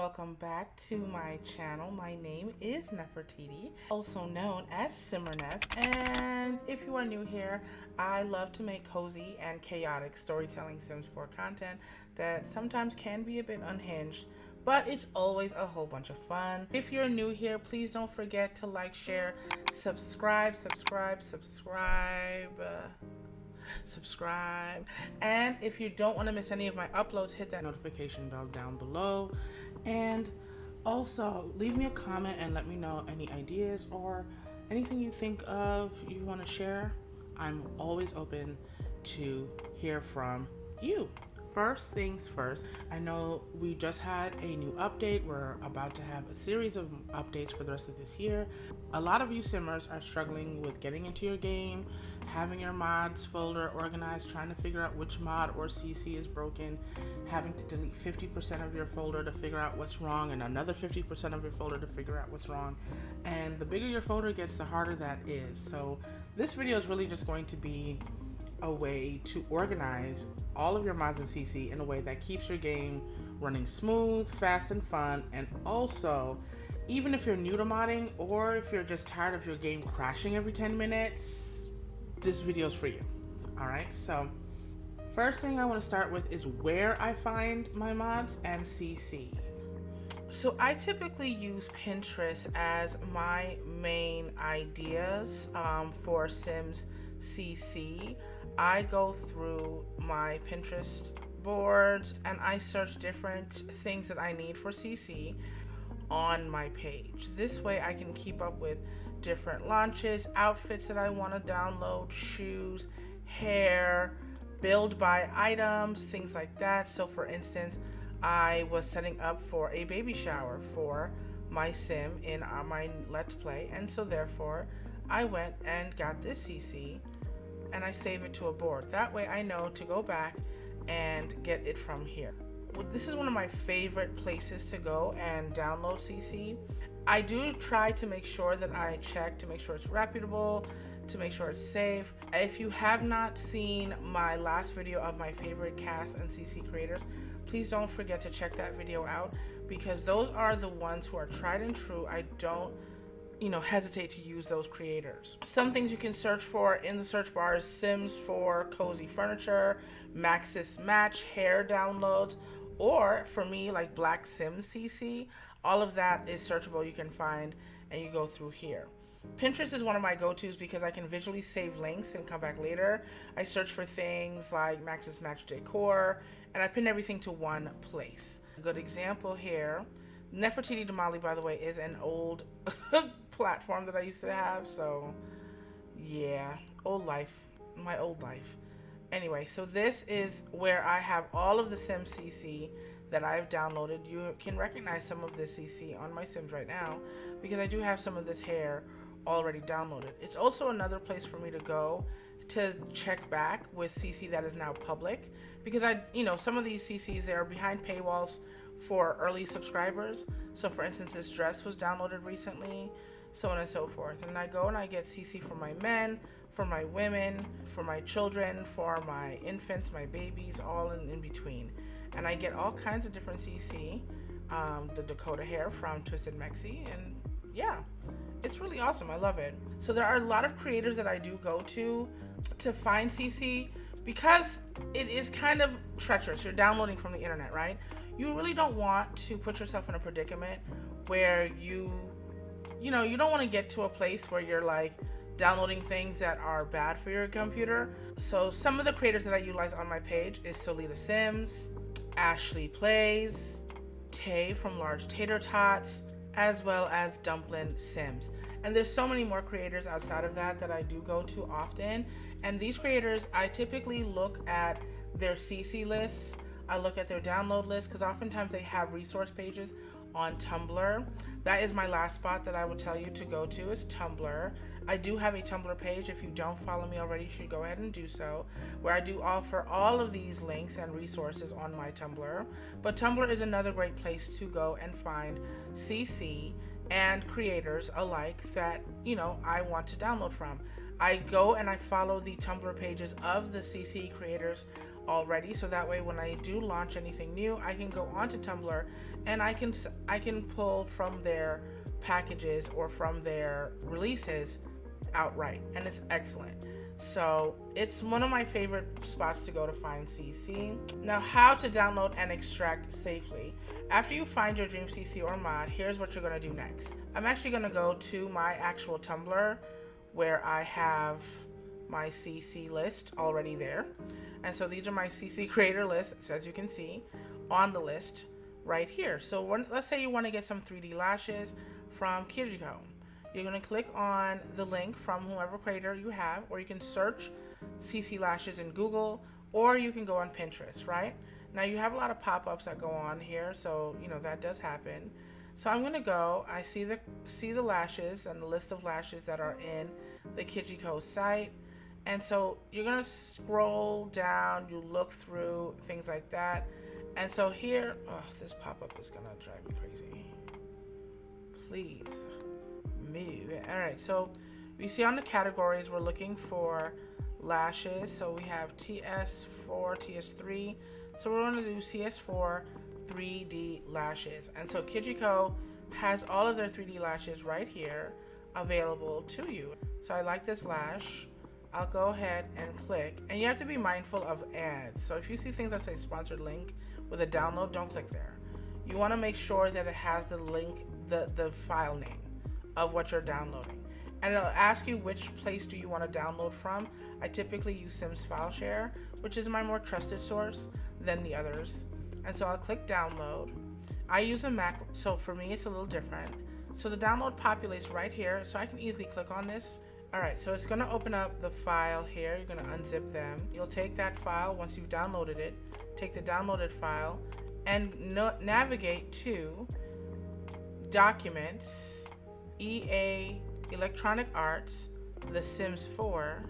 welcome back to my channel. My name is Nefertiti, also known as SimmerNef, and if you are new here, I love to make cozy and chaotic storytelling Sims 4 content that sometimes can be a bit unhinged, but it's always a whole bunch of fun. If you're new here, please don't forget to like, share, subscribe, and if you don't want to miss any of my uploads, hit that notification bell down below, and also leave me a comment and let me know any ideas or anything you think of you want to share. I'm always open to hear from you. First things first, I know we just had a new update. We're about to have a series of updates for the rest of this year. A lot of you simmers are struggling with getting into your game, having your mods folder organized, trying to figure out which mod or CC is broken, having to delete 50% of your folder to figure out what's wrong, and another 50% of your folder to figure out what's wrong. And the bigger your folder gets, the harder that is. So this video is really just going to be a way to organize all of your mods and CC in a way that keeps your game running smooth, fast, and fun. And also, even if you're new to modding or if you're just tired of your game crashing every 10 minutes, this video is for you. Alright, so first thing I want to start with is where I find my mods and CC. So I typically use Pinterest as my main ideas for Sims CC. I go through my Pinterest boards and I search different things that I need for CC on my page. This way I can keep up with different launches, outfits that I want to download, shoes, hair, build by items, things like that. So for instance, I was setting up for a baby shower for my sim in my Let's Play, and so therefore I went and got this CC and I save it to a board. That way I know to go back and get it from here. This is one of my favorite places to go and download CC. I do try to make sure that I check to make sure it's reputable, to make sure it's safe. If you have not seen my last video of my favorite cast and CC creators, please don't forget to check that video out, because those are the ones who are tried and true. I don't hesitate to use those creators. Some things you can search for in the search bar is Sims 4 cozy furniture, Maxis Match hair downloads, or for me, like Black Sims CC. All of that is searchable. You can find and you go through here. Pinterest is one of my go-tos because I can visually save links and come back later. I search for things like Maxis Match decor and I pin everything to one place. A good example here, Nefertiti Damali, by the way, is an old platform that I used to have, so yeah, my old life. Anyway, so this is where I have all of the Sim CC that I've downloaded. You can recognize some of this CC on my Sims right now because I do have some of this hair already downloaded. It's also another place for me to go to check back with CC that is now public, because some of these CCs, they are behind paywalls for early subscribers. So for instance, this dress was downloaded recently, so on and so forth. And I go and I get CC for my men, for my women, for my children, for my infants, my babies, all in between. And I get all kinds of different CC, the Dakota hair from Twisted Mexi, and yeah, it's really awesome. I love it. So there are a lot of creators that I do go to find CC, because it is kind of treacherous. You're downloading from the internet, right? You really don't want to put yourself in a predicament where you don't want to get to a place where you're like downloading things that are bad for your computer. So some of the creators that I utilize on my page is Solita Sims, Ashley Plays, Tay from Large Tater Tots, as well as Dumpling Sims. And there's so many more creators outside of that I do go to often. And these creators, I typically look at their CC lists. I look at their download list, because oftentimes they have resource pages on Tumblr. That is my last spot that I would tell you to go to, is Tumblr. I do have a Tumblr page. If you don't follow me already, you should go ahead and do so, where I do offer all of these links and resources on my Tumblr. But Tumblr is another great place to go and find CC and creators alike that I want to download from. I go and I follow the Tumblr pages of the CC creators already, so that way when I do launch anything new, I can go onto Tumblr and I can pull from their packages or from their releases outright, and it's excellent. So it's one of my favorite spots to go to find CC. Now, how to download and extract safely. After you find your dream CC or mod, here's what you're going to do next. I'm actually going to go to my actual Tumblr where I have my CC list already there. And so these are my CC creator lists, as you can see on the list right here. So let's say you want to get some 3D lashes from Kijiko. You're going to click on the link from whoever creator you have, or you can search CC lashes in Google, or you can go on Pinterest, right? Now you have a lot of pop-ups that go on here, so you know that does happen. So I'm going to go, I see the lashes and the list of lashes that are in the Kijiko site. And so you're going to scroll down, you look through things like that. And so here, this pop-up is going to drive me crazy. Please. All right, so you see on the categories, we're looking for lashes. So we have TS4, TS3. So we're going to do CS4 3D lashes. And so Kijiko has all of their 3D lashes right here available to you. So I like this lash. I'll go ahead and click. And you have to be mindful of ads. So if you see things that say sponsored link with a download, don't click there. You want to make sure that it has the link, the file name of what you're downloading, and it'll ask you which place do you want to download from. I typically use Sims File Share, which is my more trusted source than the others. And so I'll click download. I use a Mac, so for me it's a little different. So the download populates right here, so I can easily click on this. All right, so it's going to open up the file here. You're going to unzip them. You'll take that file once you've downloaded it, take the downloaded file, and navigate to Documents, EA Electronic Arts, The Sims 4,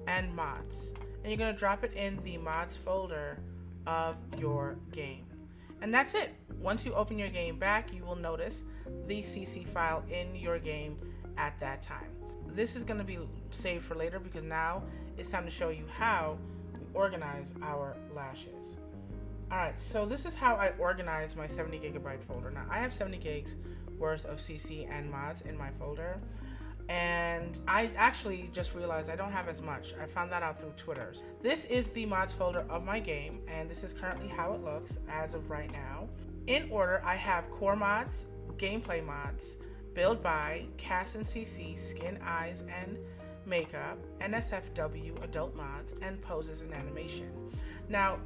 and Mods. And you're going to drop it in the Mods folder of your game. And that's it. Once you open your game back, you will notice the CC file in your game at that time. This is going to be saved for later because now it's time to show you how we organize our lashes. Alright, so this is how I organize my 70 gigabyte folder. Now, I have 70 gigs worth of CC and mods in my folder, and I actually just realized I don't have as much. I found that out through Twitter. This is the mods folder of my game, and this is currently how it looks as of right now. In order, I have core mods, gameplay mods, build by, cast and CC, skin, eyes, and makeup, NSFW, adult mods, and poses and animation. Now,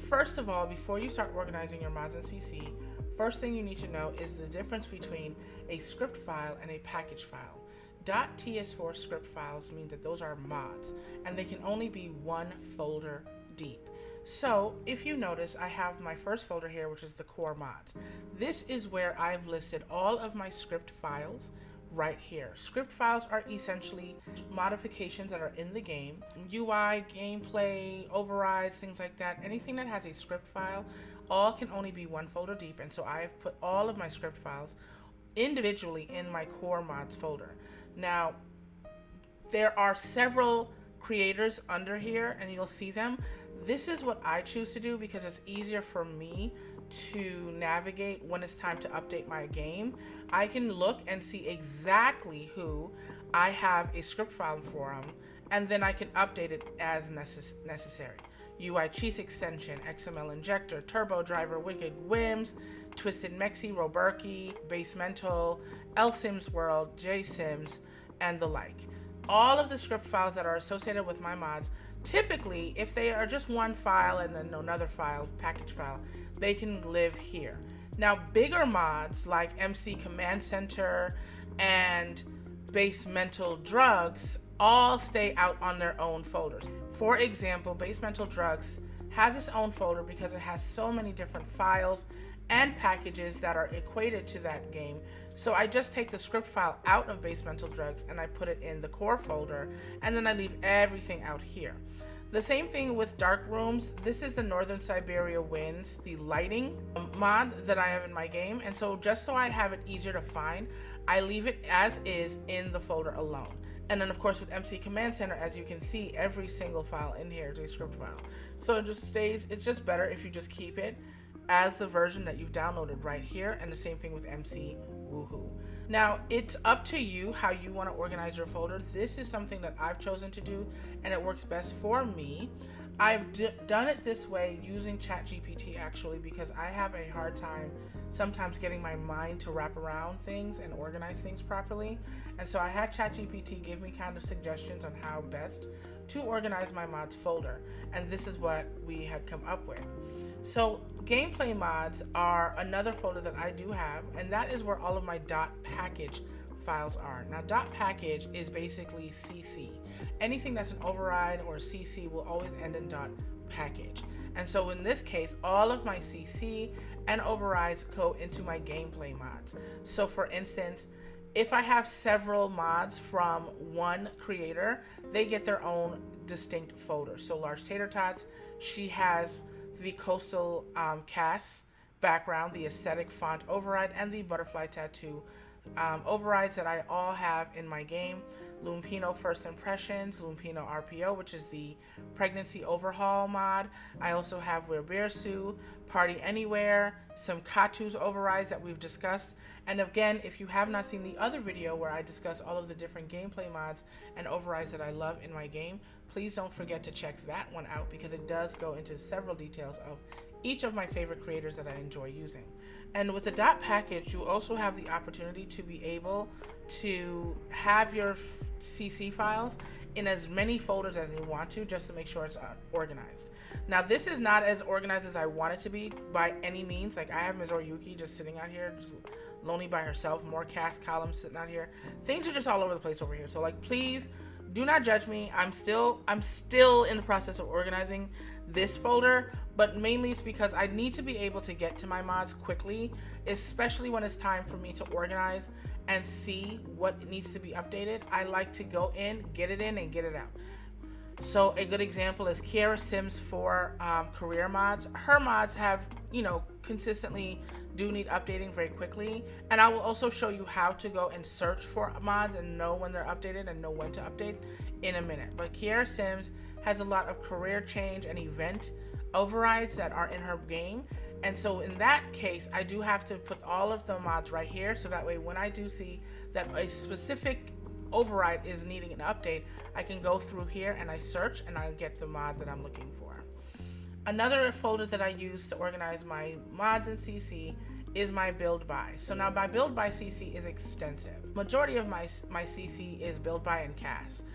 first of all, before you start organizing your mods and CC, first thing you need to know is the difference between a script file and a package file. .ts4 script files mean that those are mods, and they can only be one folder deep. So if you notice, I have my first folder here, which is the core mods. This is where I've listed all of my script files right here. Script files are essentially modifications that are in the game, UI, gameplay, overrides, things like that. Anything that has a script file, all can only be one folder deep, and so I've put all of my script files individually in my core mods folder. Now, there are several creators under here, and you'll see them. This is what I choose to do because it's easier for me to navigate when it's time to update my game. I can look and see exactly who I have a script file for them, and then I can update it as necessary. UI Cheese Extension, XML Injector, Turbo Driver, Wicked Whims, Twisted Mexi, Roberki, Basemental, L Sims World, J Sims, and the like. All of the script files that are associated with my mods, typically, if they are just one file and then another file, package file, they can live here. Now, bigger mods like MC Command Center and Basemental Drugs all stay out on their own folders. For example, Basemental Drugs has its own folder because it has so many different files and packages that are equated to that game. So I just take the script file out of Basemental Drugs and I put it in the core folder, and then I leave everything out here. The same thing with Dark Rooms. This is the Northern Siberia Winds, the lighting mod that I have in my game. And so just so I have it easier to find, I leave it as is in the folder alone. And then of course with MC Command Center, as you can see, every single file in here is a script file. So it just stays, it's just better if you just keep it as the version that you've downloaded right here, and the same thing with MC Woohoo. Now, it's up to you how you want to organize your folder. This is something that I've chosen to do, and it works best for me. I've done it this way using ChatGPT actually, because I have a hard time sometimes getting my mind to wrap around things and organize things properly. And so I had ChatGPT give me kind of suggestions on how best to organize my mods folder. And this is what we had come up with. So gameplay mods are another folder that I do have, and that is where all of my .package files are. Now .package is basically CC. Anything that's an override or CC will always end in .package. And so in this case, all of my CC and overrides go into my gameplay mods. So for instance, if I have several mods from one creator, they get their own distinct folder. So Large Tater Tots, she has the Coastal Cass background, the aesthetic font override, and the butterfly tattoo overrides that I all have in my game. Lumpino First Impressions, Lumpino RPO, which is the pregnancy overhaul mod. I also have Weirbearsu, Party Anywhere, some Katu's overrides that we've discussed. And again, if you have not seen the other video where I discuss all of the different gameplay mods and overrides that I love in my game, please don't forget to check that one out, because it does go into several details of each of my favorite creators that I enjoy using. And with the .package, you also have the opportunity to be able to have your CC files in as many folders as you want to, just to make sure it's organized. Now, this is not as organized as I want it to be by any means. Like, I have Mizoriyuki just sitting out here, just lonely by herself, more cast columns sitting out here. Things are just all over the place over here. So, like, please do not judge me. I'm still in the process of organizing this folder, but mainly it's because I need to be able to get to my mods quickly, especially when it's time for me to organize and see what needs to be updated. I like to go in, get it in, and get it out. So a good example is Kiara Sims for career mods. Her mods have, consistently do need updating very quickly. And I will also show you how to go and search for mods and know when they're updated and know when to update in a minute. But Kiara Sims has a lot of career change and event overrides that are in her game. And so in that case, I do have to put all of the mods right here. So that way, when I do see that a specific override is needing an update, I can go through here and I search and I get the mod that I'm looking for. Another folder that I use to organize my mods in CC is my build by. So now my build by CC is extensive. Majority of my CC is build by and cast.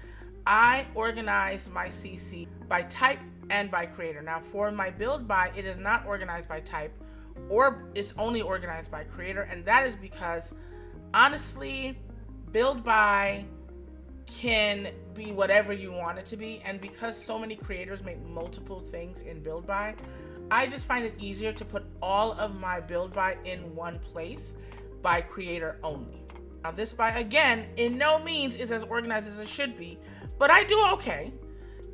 I organize my CC by type and by creator. Now for my build by, it is not organized by type, or it's only organized by creator, and that is because honestly, build by can be whatever you want it to be, and because so many creators make multiple things in build by, I just find it easier to put all of my build by in one place by creator only. Now this by, again, in no means is as organized as it should be, but I do okay.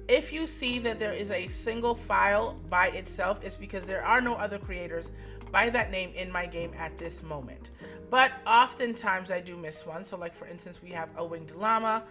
If you see that there is a single file by itself, it's because there are no other creators by that name in my game at this moment. But oftentimes I do miss one. So like for instance, we have a Winged Llama.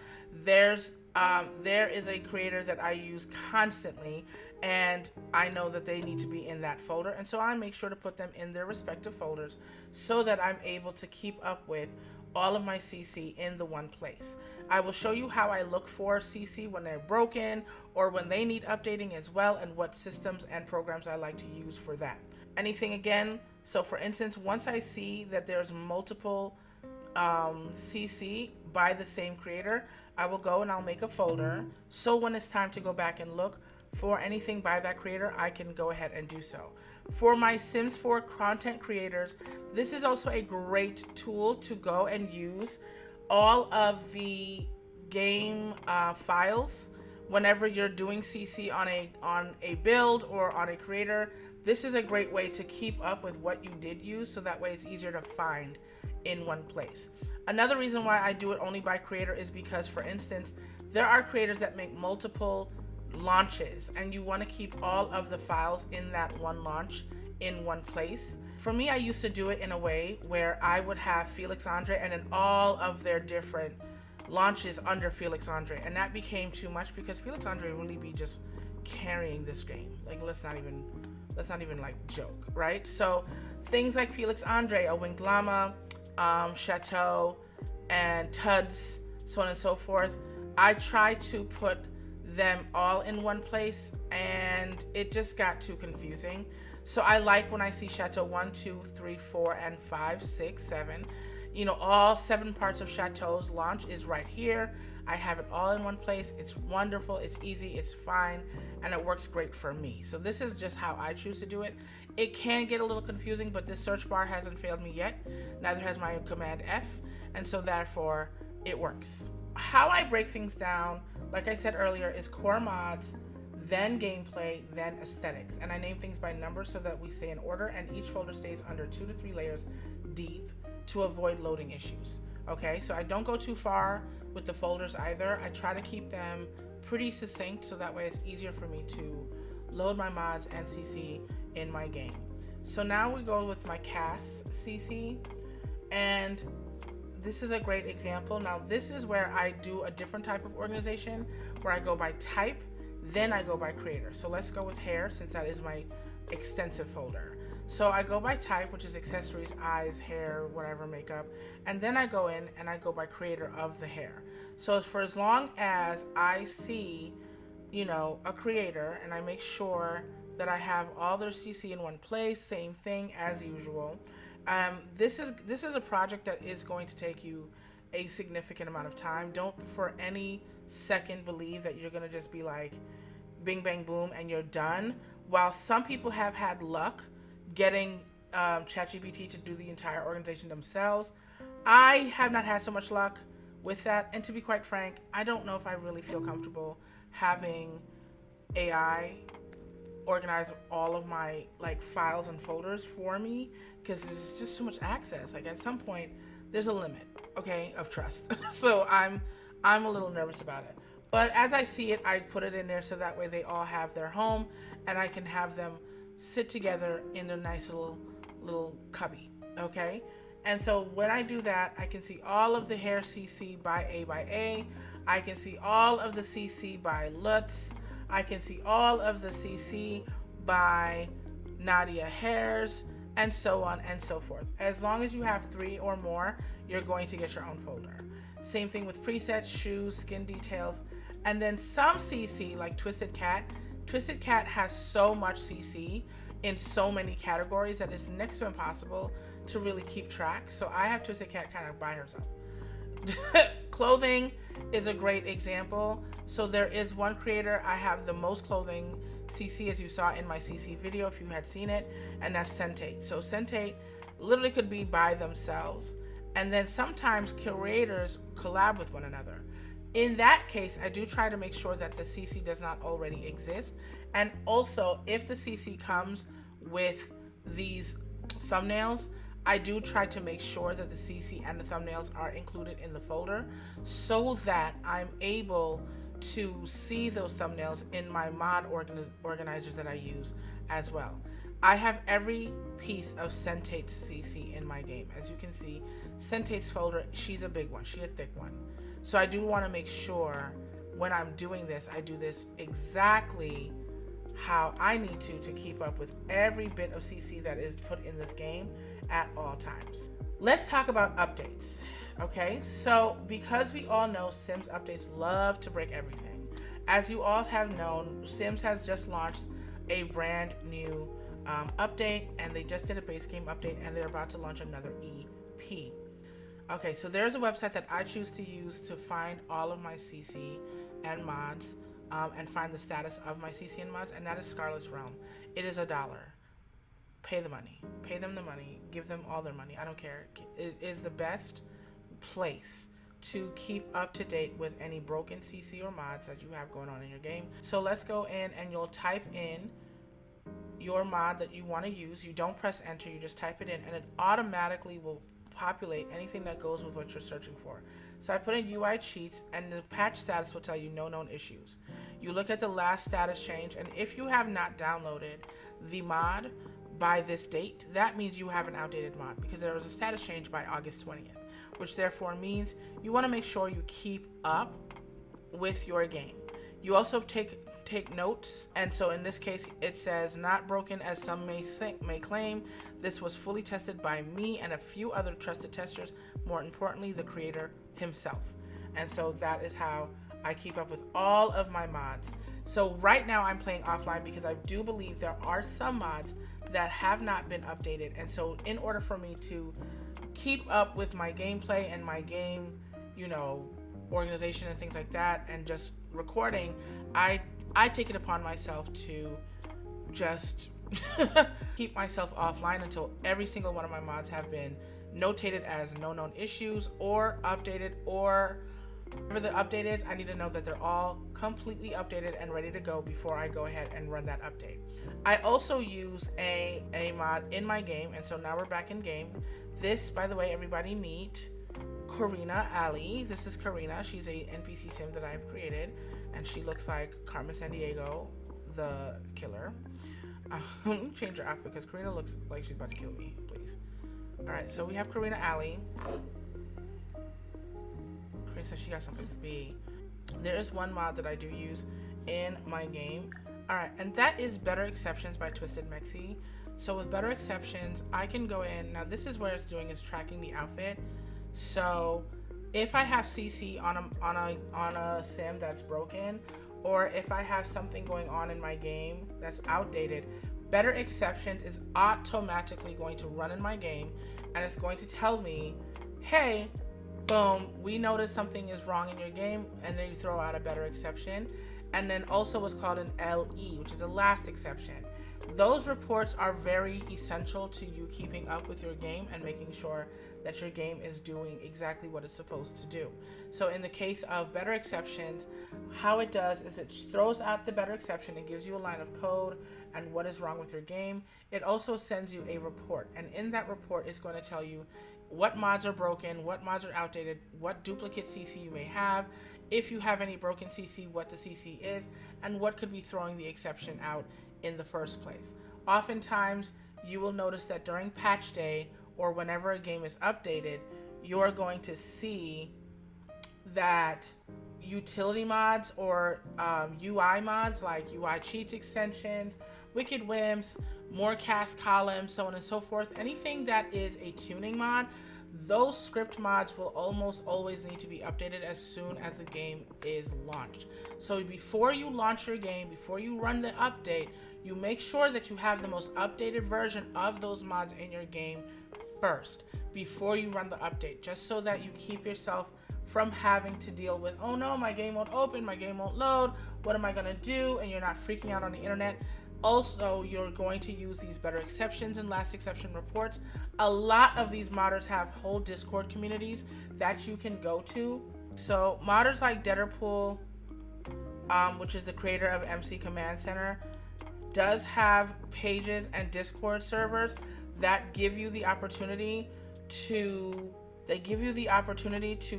There is a creator that I use constantly, and I know that they need to be in that folder. And so I make sure to put them in their respective folders so that I'm able to keep up with all of my CC in the one place. I will show you how I look for CC when they're broken or when they need updating as well, and what systems and programs I like to use for that. Anything again, so for instance, once I see that there's multiple CC by the same creator, I will go and I'll make a folder, so when it's time to go back and look for anything by that creator, I can go ahead and do so. For my Sims 4 content creators, this is also a great tool to go and use all of the game files whenever you're doing CC on a build or on a creator. This is a great way to keep up with what you did use, so that way it's easier to find in one place. Another reason why I do it only by creator is because, for instance, there are creators that make multiple launches and you want to keep all of the files in that one launch in one place. For me, I used to do it in a way where I would have Felix Andre and then all of their different launches under Felix Andre, and that became too much because Felix Andre really be just carrying this game. Like, let's not even like joke, right? So things like Felix Andre, a Winged Llama, Chateau, and Tuds, so on and so forth. I tried to put them all in one place, and it just got too confusing. So I like when I see Chateau 1, 2, 3, 4, and 5, 6, 7. You know, all 7 parts of Chateau's launch is right here. I have it all in one place. It's wonderful, it's easy, it's fine, and it works great for me. So this is just how I choose to do it. It can get a little confusing, but this search bar hasn't failed me yet. Neither has my Command F, and so therefore it works. How I break things down, like I said earlier, is core mods, then gameplay, then aesthetics. And I name things by number so that we stay in order, and each folder stays under 2 to 3 layers deep to avoid loading issues. Okay, so I don't go too far with the folders either. I try to keep them pretty succinct so that way it's easier for me to load my mods and CC in my game. So now we go with my CAS CC, and this is a great example. Now this is where I do a different type of organization where I go by type, then I go by creator. So let's go with hair since that is my extensive folder. So I go by type, which is accessories, eyes, hair, whatever, makeup, and then I go in and I go by creator of the hair. So for as long as I see, you know, a creator, and I make sure that I have all their CC in one place, same thing as usual. This is a project that is going to take you a significant amount of time. Don't for any second believe that you're gonna just be like bing bang boom and you're done. While some people have had luck getting ChatGPT to do the entire organization themselves, I have not had so much luck with that. And to be quite frank, I don't know if I really feel comfortable having AI organize all of my like files and folders for me, because there's just too much access. Like at some point there's a limit, okay, of trust. So I'm a little nervous about it, but as I see it, I put it in there so that way they all have their home and I can have them sit together in their nice little cubby, okay? And so when I do that, I can see all of the hair CC by A. I can see all of the CC by Lutz. I can see all of the CC by Nadia Hairs, and so on and so forth. As long as you have 3 or more, you're going to get your own folder. Same thing with presets, shoes, skin details, and then some CC like Twisted Cat. Twisted Cat has so much CC in so many categories that it's next to impossible to really keep track. So I have Twisted Cat kind of by herself. Clothing is a great example. So there is one creator, I have the most clothing CC, as you saw in my CC video if you had seen it, and that's Centate. So Centate literally could be by themselves, and then sometimes creators collab with one another. In that case, I do try to make sure that the CC does not already exist, and also if the CC comes with these thumbnails, I do try to make sure that the CC and the thumbnails are included in the folder so that I'm able to see those thumbnails in my mod organizers that I use as well. I have every piece of Centate's CC in my game. As you can see, Centate's folder, she's a big one, she's a thick one. So I do want to make sure when I'm doing this, I do this exactly how I need to keep up with every bit of CC that is put in this game at all times. Let's talk about updates. Okay, so because we all know Sims updates love to break everything. As you all have known, Sims has just launched a brand new update, and they just did a base game update, and they're about to launch another EP. Okay, so there's a website that I choose to use to find all of my CC and mods and find the status of my CC and mods, and that is Scarlet's Realm. It is $1. Pay the money. Pay them the money. Give them all their money. I don't care. It is the best place to keep up to date with any broken CC or mods that you have going on in your game. So let's go in and you'll type in your mod that you want to use. You don't press enter, you just type it in, and it automatically will populate anything that goes with what you're searching for. So I put in UI cheats, and the patch status will tell you no known issues. You look at the last status change, and if you have not downloaded the mod by this date, that means you have an outdated mod because there was a status change by August 20th, which therefore means you want to make sure you keep up with your game. You also take notes, and so in this case it says not broken as some may claim. This was fully tested by me and a few other trusted testers, more importantly the creator himself. And so that is how I keep up with all of my mods. So right now I'm playing offline because I do believe there are some mods that have not been updated, and so in order for me to keep up with my gameplay and my game, organization and things like that, and just recording, I take it upon myself to just keep myself offline until every single one of my mods have been notated as no known issues or updated, or whatever the update is. I need to know that they're all completely updated and ready to go before I go ahead and run that update. I also use a mod in my game, and so now we're back in game. This, by the way, everybody meet Karina Ali. This is Karina. She's a NPC sim that I've created, and she looks like Carmen Sandiego, the killer. Change her outfit because Karina looks like she's about to kill me, please. Alright, so we have Karina Ali. Karina says she got someplace to be. There is one mod that I do use in my game. Alright, and that is Better Exceptions by Twisted Mexi. So with Better Exceptions, I can go in. Now this is where it's doing is tracking the outfit. So if I have CC on a sim that's broken, or if I have something going on in my game that's outdated, Better Exceptions is automatically going to run in my game, and it's going to tell me, hey, boom, we noticed something is wrong in your game, and then you throw out a Better Exception. And then also what's called an LE, which is a last exception. Those reports are very essential to you keeping up with your game and making sure that your game is doing exactly what it's supposed to do. So in the case of Better Exceptions, how it does is it throws out the Better Exception and gives you a line of code and what is wrong with your game. It also sends you a report, and in that report is going to tell you what mods are broken, what mods are outdated, what duplicate CC you may have, if you have any broken CC, what the CC is, and what could be throwing the exception out in the first place. Oftentimes, you will notice that during patch day or whenever a game is updated, you're going to see that utility mods or UI mods like UI cheats extensions, wicked whims, more cast columns, so on and so forth, anything that is a tuning mod, those script mods will almost always need to be updated as soon as the game is launched. So before you launch your game, before you run the update, you make sure that you have the most updated version of those mods in your game first before you run the update, just so that you keep yourself from having to deal with, oh no, my game won't open, my game won't load, what am I gonna do? And you're not freaking out on the internet. Also, you're going to use these Better Exceptions and last exception reports. A lot of these modders have whole Discord communities that you can go to. So modders like Deaderpool, which is the creator of MC Command Center, does have pages and Discord servers that give you the opportunity to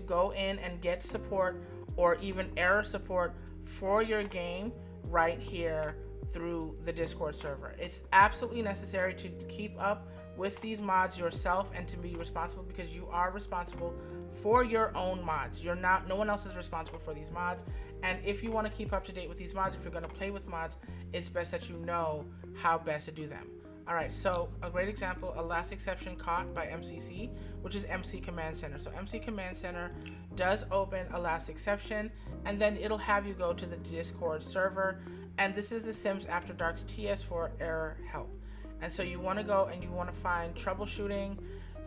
go in and get support or even error support for your game right here through the Discord server. It's absolutely necessary to keep up with these mods yourself and to be responsible, because you are responsible for your own mods. No one else is responsible for these mods. And if you want to keep up to date with these mods, if you're going to play with mods, it's best that you know how best to do them. Alright, so a great example, a last exception caught by MCC, which is MC Command Center. So MC Command Center does open a last exception, and then it'll have you go to the Discord server, and this is the Sims After Dark's TS4 error help. And so you want to go and you want to find troubleshooting,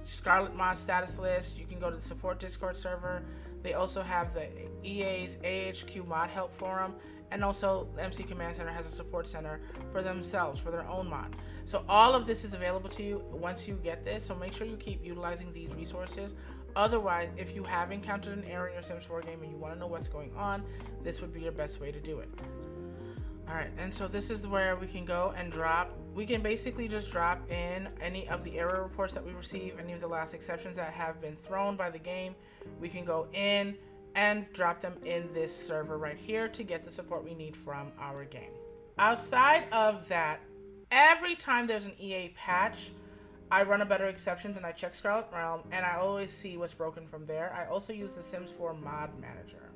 Scarlet mod status list. You can go to the support Discord server. They also have the EA's AHQ mod help forum, and also the MC Command Center has a support center for themselves, for their own mod. So all of this is available to you once you get this, so make sure you keep utilizing these resources. Otherwise, if you have encountered an error in your Sims 4 game and you want to know what's going on, this would be your best way to do it. Alright, and so this is where we can go and we can basically just drop in any of the error reports that we receive, any of the last exceptions that have been thrown by the game. We can go in and drop them in this server right here to get the support we need from our game. Outside of that, every time there's an EA patch, I run a better exceptions and I check Scarlet Realm, and I always see what's broken from there. I also use the Sims 4 mod manager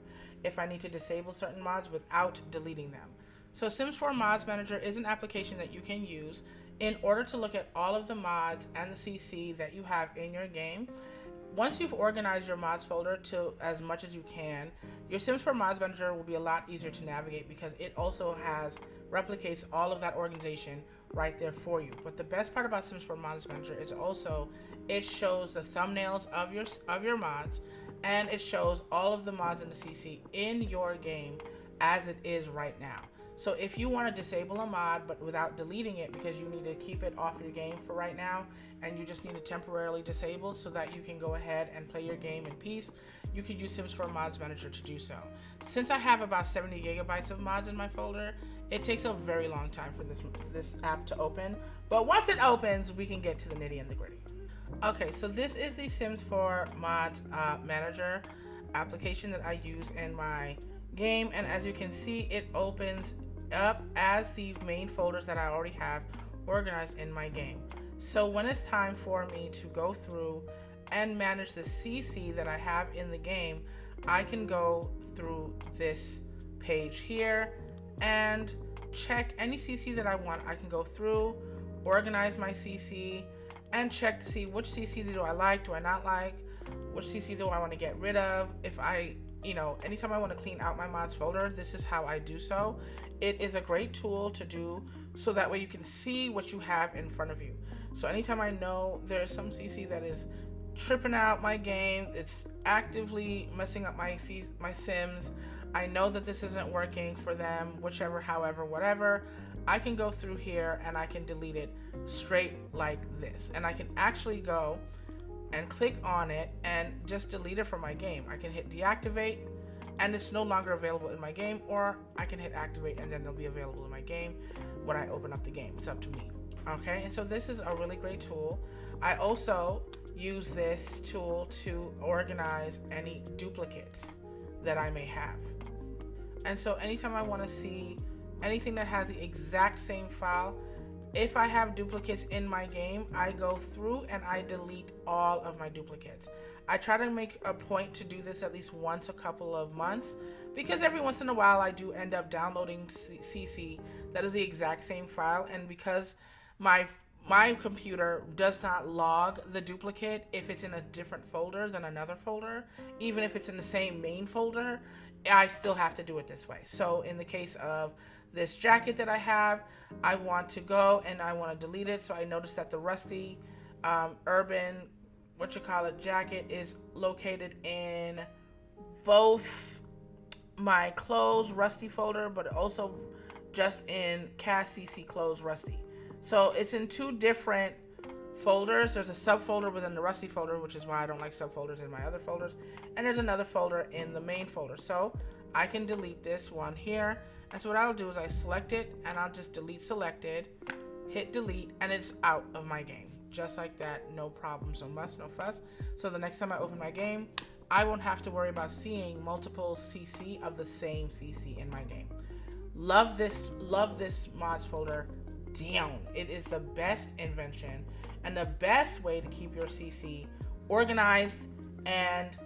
if I need to disable certain mods without deleting them. So Sims 4 Mods Manager is an application that you can use in order to look at all of the mods and the CC that you have in your game. Once you've organized your mods folder to as much as you can, your Sims 4 Mods Manager will be a lot easier to navigate because it also replicates all of that organization right there for you. But the best part about Sims 4 Mods Manager is also it shows the thumbnails of your mods, and it shows all of the mods in the CC in your game as it is right now. So if you want to disable a mod but without deleting it because you need to keep it off your game for right now and you just need to temporarily disable so that you can go ahead and play your game in peace, you could use Sims 4 Mods Manager to do so. Since I have about 70 gigabytes of mods in my folder, it takes a very long time for this app to open, but once it opens, we can get to the nitty and the gritty. Okay, so this is the Sims 4 Mods Manager application that I use in my game, and as you can see, it opens up as the main folders that I already have organized in my game. So when it's time for me to go through and manage the CC that I have in the game, I can go through this page here and check any CC that I want. I can go through, organize my CC, and check to see which CC do I like, do I not like, which CC do I want to get rid of. If anytime I want to clean out my mods folder, this is how I do so. It is a great tool to do so that way you can see what you have in front of you. So anytime I know there's some CC that is tripping out my game, it's actively messing up my Sims, I know that this isn't working for them, whichever, however, whatever, I can go through here and I can delete it straight like this. And I can actually go and click on it and just delete it from my game. I can hit deactivate and it's no longer available in my game, or I can hit activate and then it'll be available in my game when I open up the game. It's up to me. Okay, and so this is a really great tool. I also use this tool to organize any duplicates that I may have. And so anytime I want to see anything that has the exact same file, if I have duplicates in my game, I go through and I delete all of my duplicates. I try to make a point to do this at least once a couple of months, because every once in a while I do end up downloading CC that is the exact same file, and because my computer does not log the duplicate if it's in a different folder than another folder, even if it's in the same main folder, I still have to do it this way. So in the case of this jacket that I have, I want to go and I want to delete it. So I noticed that the rusty urban jacket is located in both my clothes rusty folder, but also just in cast CC clothes rusty. So it's in two different folders. There's a subfolder within the rusty folder, which is why I don't like subfolders in my other folders, and there's another folder in the main folder. So I can delete this one here, and so what I'll do is I select it and I'll just delete selected, hit delete, and it's out of my game. Just like that, no problems, no muss, no fuss. So the next time I open my game, I won't have to worry about seeing multiple CC of the same CC in my game. Love this mods folder down. It is the best invention and the best way to keep your CC organized and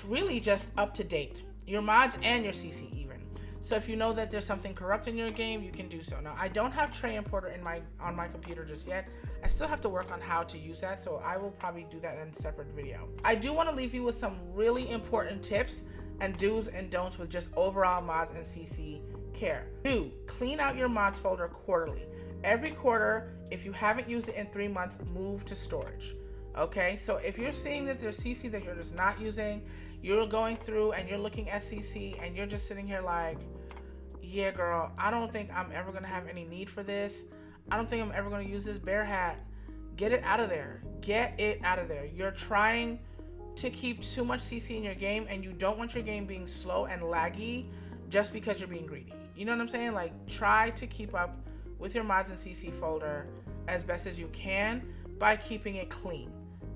really just up to date. Your mods and your CC even. So if you know that there's something corrupt in your game, you can do so. Now, I don't have Tray Importer on my computer just yet. I still have to work on how to use that, so I will probably do that in a separate video. I do want to leave you with some really important tips and do's and don'ts with just overall mods and CC care. Do clean out your mods folder quarterly. Every quarter, if you haven't used it in 3 months, move to storage. Okay, so if you're seeing that there's CC that you're just not using, you're going through and you're looking at CC and you're just sitting here like, yeah, girl, I don't think I'm ever going to have any need for this. I don't think I'm ever going to use this bear hat. Get it out of there. Get it out of there. You're trying to keep too much CC in your game, and you don't want your game being slow and laggy just because you're being greedy. You know what I'm saying? Like, try to keep up with your mods and CC folder as best as you can by keeping it clean.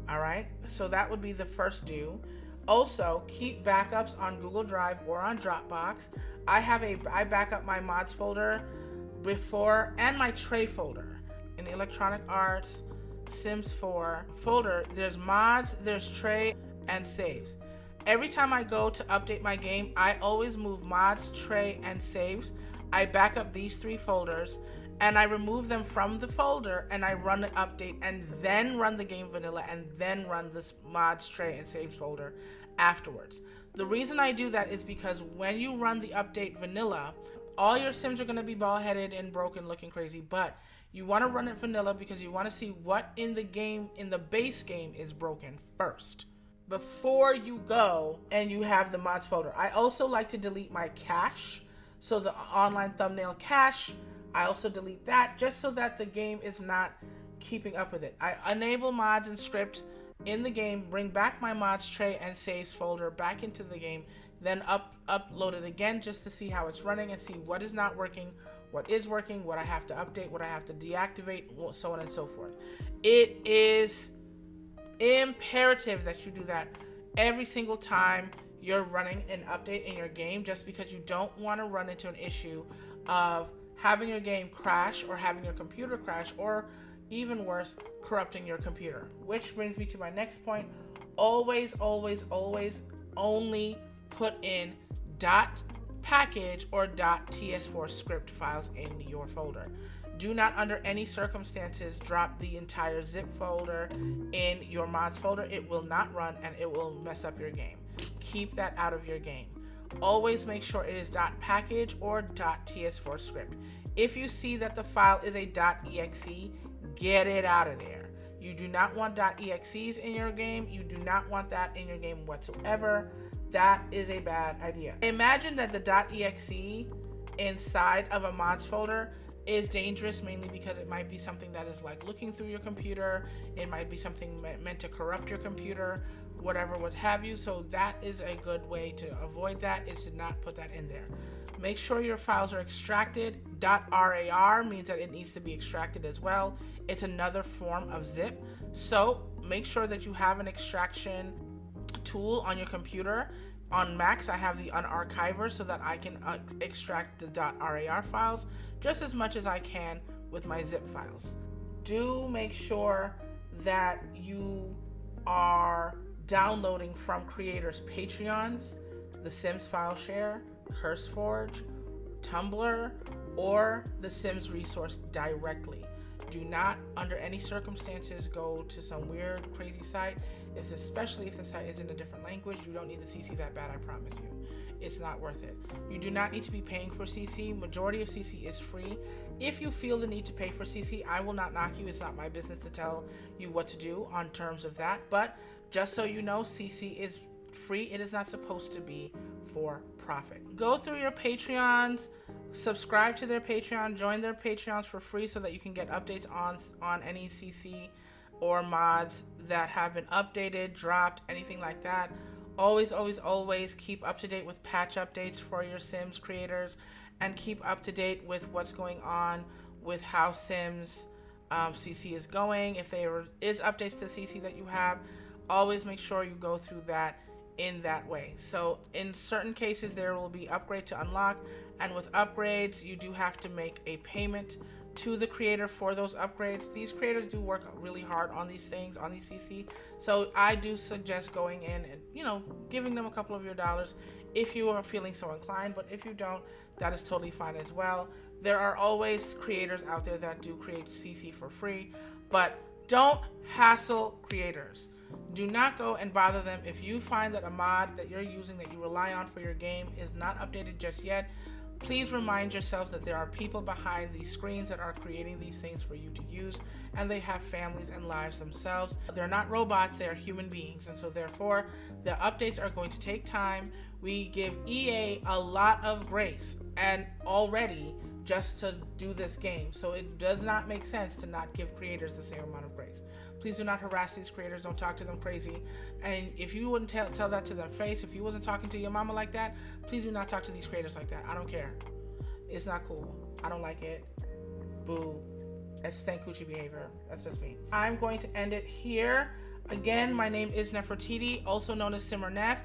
All right? So that would be the first do. Also, keep backups on Google Drive or on Dropbox. I back up my mods folder before, and my tray folder. In the Electronic Arts Sims 4 folder, there's mods, there's tray, and saves. Every time I go to update my game, I always move mods, tray, and saves. I back up these 3 folders and I remove them from the folder, and I run the update and then run the game vanilla and then run this mods, tray, and saves folder afterwards. The reason I do that is because when you run the update vanilla, all your Sims are going to be bald-headed and broken, looking crazy, but you want to run it vanilla because you want to see what in the game, in the base game, is broken first before you go and you have the mods folder. I also like to delete my cache, so the online thumbnail cache, I also delete that just so that the game is not keeping up with it. I enable mods and script in the game, bring back my mods, tray, and saves folder back into the game, then upload it again just to see how it's running and see what is not working, what is working, what I have to update, what I have to deactivate, so on and so forth. It is imperative that you do that every single time you're running an update in your game, just because you don't want to run into an issue of having your game crash or having your computer crash, or even worse, corrupting your computer. Which brings me to my next point. Always only put in .package or .ts4 script files in your folder. Do not under any circumstances drop the entire zip folder in your mods folder. It will not run and it will mess up your game. Keep that out of your game. Always make sure it is .package or .ts4 script. If you see that the file is a .exe, get it out of there. You do not want .exes in your game. You do not want that in your game whatsoever. That is a bad idea. Imagine that the .exe inside of a mods folder is dangerous, mainly because it might be something that is like looking through your computer. It might be something meant to corrupt your computer, whatever, what have you. So that is a good way to avoid that, is to not put that in there. Make sure your files are extracted. .rar means that it needs to be extracted as well. It's another form of zip. So make sure that you have an extraction tool on your computer. On Macs, I have the unarchiver so that I can extract the .rar files just as much as I can with my zip files. Do make sure that you are downloading from creators' Patreons, the Sims File Share, CurseForge, Tumblr, or the Sims resource directly. Do not, under any circumstances, go to some weird, crazy site. Especially if the site is in a different language, you don't need the CC that bad, I promise you. It's not worth it. You do not need to be paying for CC. Majority of CC is free. If you feel the need to pay for CC, I will not knock you. It's not my business to tell you what to do on terms of that. But just so you know, CC is free. It is not supposed to be for profit. Go through your Patreons, subscribe to their Patreon, join their Patreons for free so that you can get updates on any CC or mods that have been updated, dropped, anything like that. Always keep up to date with patch updates for your Sims creators, and keep up to date with what's going on with how Sims CC is going. If there is updates to CC that you have, always make sure you go through that in that way. So in certain cases, there will be upgrade to unlock, and with upgrades, you do have to make a payment to the creator for those upgrades. These creators do work really hard on these things, on these CC. So I do suggest going in and, giving them a couple of your dollars if you are feeling so inclined. But if you don't, that is totally fine as well. There are always creators out there that do create CC for free, but don't hassle creators. Do not go and bother them. If you find that a mod that you're using that you rely on for your game is not updated just yet, please remind yourself that there are people behind these screens that are creating these things for you to use, and they have families and lives themselves. They're not robots, they are human beings, and so therefore the updates are going to take time. We give EA a lot of grace and already just to do this game, so it does not make sense to not give creators the same amount of grace. Please do not harass these creators. Don't talk to them crazy. And if you wouldn't tell that to their face, if you wasn't talking to your mama like that, please do not talk to these creators like that. I don't care. It's not cool. I don't like it. Boo. It's stank coochie behavior. That's just me. I'm going to end it here. Again, my name is Nefertiti, also known as SimmerNef.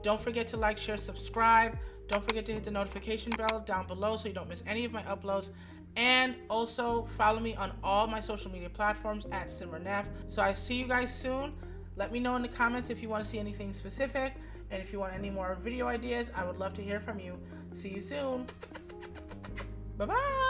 Don't forget to like, share, subscribe. Don't forget to hit the notification bell down below so you don't miss any of my uploads. And also follow me on all my social media platforms at SimmerNef. So I see you guys soon. Let me know in the comments if you want to see anything specific. And if you want any more video ideas, I would love to hear from you. See you soon. Bye-bye.